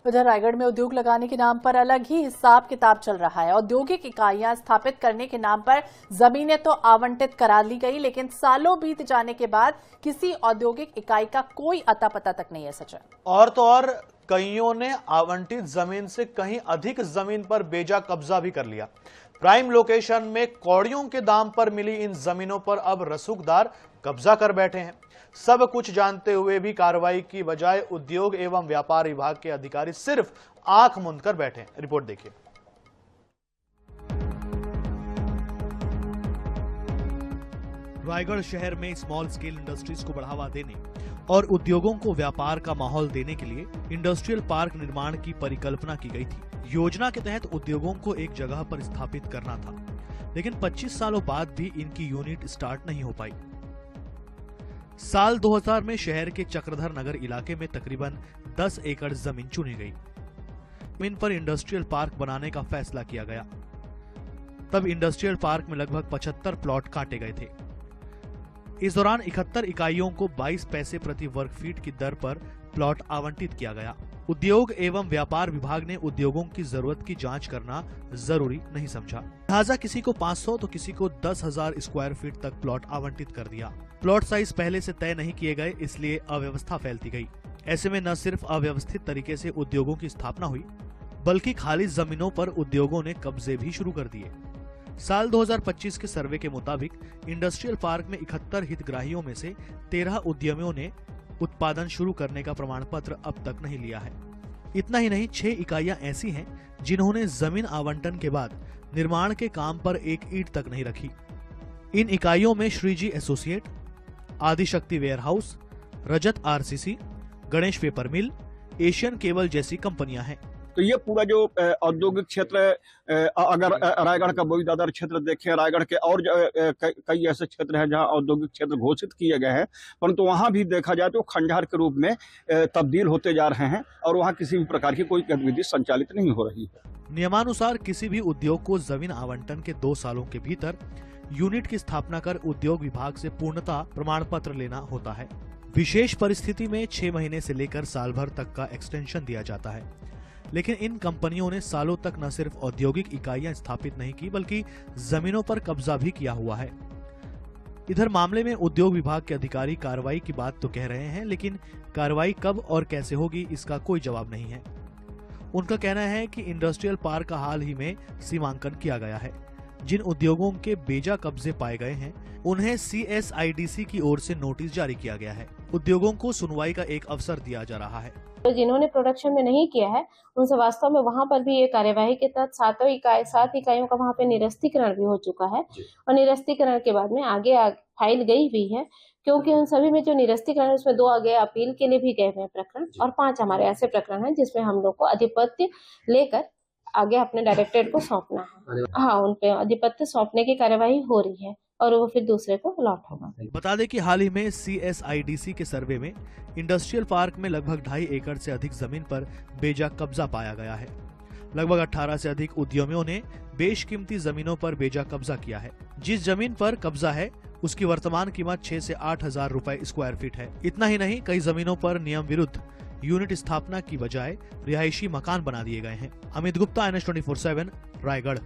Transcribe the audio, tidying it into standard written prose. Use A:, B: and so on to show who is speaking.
A: उधर रायगढ़ में उद्योग लगाने के नाम पर अलग ही हिसाब किताब चल रहा है। औद्योगिक इकाइयां स्थापित करने के नाम पर जमीनें तो आवंटित करा ली गई, लेकिन सालों बीत जाने के बाद किसी औद्योगिक इकाई का कोई अता पता तक नहीं है। सचिन,
B: और तो और कईयों ने आवंटित जमीन से कहीं अधिक जमीन पर बेजा कब्जा भी कर लिया। प्राइम लोकेशन में कौड़ियों के दाम पर मिली इन जमीनों पर अब रसूखदार कब्जा कर बैठे हैं। सब कुछ जानते हुए भी कार्रवाई की बजाय उद्योग एवं व्यापार विभाग के अधिकारी सिर्फ आंख मूंद कर बैठे हैं। रिपोर्ट देखिए। रायगढ़ शहर में स्मॉल स्केल इंडस्ट्रीज को बढ़ावा देने और उद्योगों को व्यापार का माहौल देने के लिए इंडस्ट्रियल पार्क निर्माण की परिकल्पना की गई थी। योजना के तहत उद्योगों को एक जगह पर स्थापित करना था, लेकिन 25 सालों बाद भी इनकी यूनिट स्टार्ट नहीं हो पाई। साल 2000 में शहर के चक्रधर नगर इलाके में तकरीबन 10 एकड़ जमीन चुनी गई। इन पर इंडस्ट्रियल पार्क बनाने का फैसला किया गया। तब इंडस्ट्रियल पार्क में लगभग 75 प्लॉट काटे गए थे। इस दौरान 71 इकाइयों को 22 पैसे प्रति वर्ग फीट की दर पर प्लॉट आवंटित किया गया। उद्योग एवं व्यापार विभाग ने उद्योगों की जरूरत की जांच करना जरूरी नहीं समझा, लिहाजा किसी को 500 तो किसी को 10,000 स्क्वायर फीट तक प्लॉट आवंटित कर दिया। प्लॉट साइज पहले से तय नहीं किए गए, इसलिए अव्यवस्था फैलती गई। ऐसे में न सिर्फ अव्यवस्थित तरीके से उद्योगों की स्थापना हुई, बल्कि खाली जमीनों पर उद्योगों ने कब्जे भी शुरू कर दिए। साल 2025 के सर्वे के मुताबिक इंडस्ट्रियल पार्क में 71 हितग्राहियों में से 13 उद्यमियों ने उत्पादन शुरू करने का प्रमाण पत्र अब तक नहीं लिया है। इतना ही नहीं, 6 इकाइयां ऐसी हैं जिन्होंने जमीन आवंटन के बाद निर्माण के काम पर एक ईंट तक नहीं रखी। इन इकाइयों में श्रीजी एसोसिएट, आदिशक्ति वेयरहाउस, रजत आरसीसी, गणेश पेपर मिल, एशियन केबल जैसी कंपनियां हैं।
C: तो ये पूरा जो औद्योगिक क्षेत्र, अगर रायगढ़ का बोईदादर क्षेत्र देखें, रायगढ़ के और कई ऐसे क्षेत्र हैं जहां औद्योगिक क्षेत्र घोषित किए गए हैं, परंतु वहां भी देखा जाए तो खंडहर के रूप में तब्दील होते जा रहे हैं और वहां किसी भी प्रकार की कोई गतिविधि संचालित नहीं हो रही है।
B: नियमानुसार किसी भी उद्योग को जमीन आवंटन के 2 सालों के भीतर यूनिट की स्थापना कर उद्योग विभाग से पूर्णता प्रमाण पत्र लेना होता है। विशेष परिस्थिति में 6 महीने से लेकर साल भर तक का एक्सटेंशन दिया जाता है, लेकिन इन कंपनियों ने सालों तक न सिर्फ औद्योगिक इकाइयां स्थापित नहीं की, बल्कि जमीनों पर कब्जा भी किया हुआ है। इधर मामले में उद्योग विभाग के अधिकारी कार्रवाई की बात तो कह रहे हैं, लेकिन कार्रवाई कब और कैसे होगी इसका कोई जवाब नहीं है। उनका कहना है कि इंडस्ट्रियल पार्क का हाल ही में सीमांकन किया गया है। जिन उद्योगों के बेजा कब्जे पाए गए हैं उन्हें CSIDC की ओर से नोटिस जारी किया गया है। उद्योगों को सुनवाई का एक अवसर दिया जा रहा है।
D: तो जिन्होंने प्रोडक्शन में नहीं किया है उनसे वास्तव में वहां पर भी ये कार्यवाही के तहत 7 इकाइयों का वहां पे निरस्तीकरण भी हो चुका है और निरस्तीकरण के बाद में आगे फाइल गई हुई है, क्योंकि उन सभी में जो निरस्तीकरण है उसमें 2 आगे अपील के लिए भी गए हुए प्रकरण और 5 हमारे ऐसे प्रकरण हैं जिसमें हम लोग को अधिपत्य लेकर आगे अपने डायरेक्टरेट को सौंपना है। हाँ, उन पे अधिपत्य सौंपने की कार्यवाही हो रही है और वो फिर दूसरे को अलॉट होगा।
B: बता दें कि हाल ही में CSIDC के सर्वे में इंडस्ट्रियल पार्क में लगभग 2.5 एकड़ से अधिक जमीन पर बेजा कब्जा पाया गया है। लगभग 18 से अधिक उद्यमियों ने बेशकीमती जमीनों पर बेजा कब्जा किया है। जिस जमीन पर कब्जा है उसकी वर्तमान कीमत 6 से 8,000 रुपए स्क्वायर फीट है। इतना ही नहीं, कई जमीनों पर नियम विरुद्ध यूनिट स्थापना की बजाय रिहायशी मकान बना दिए गए हैं। अमित गुप्ता, NH 24/7, रायगढ़।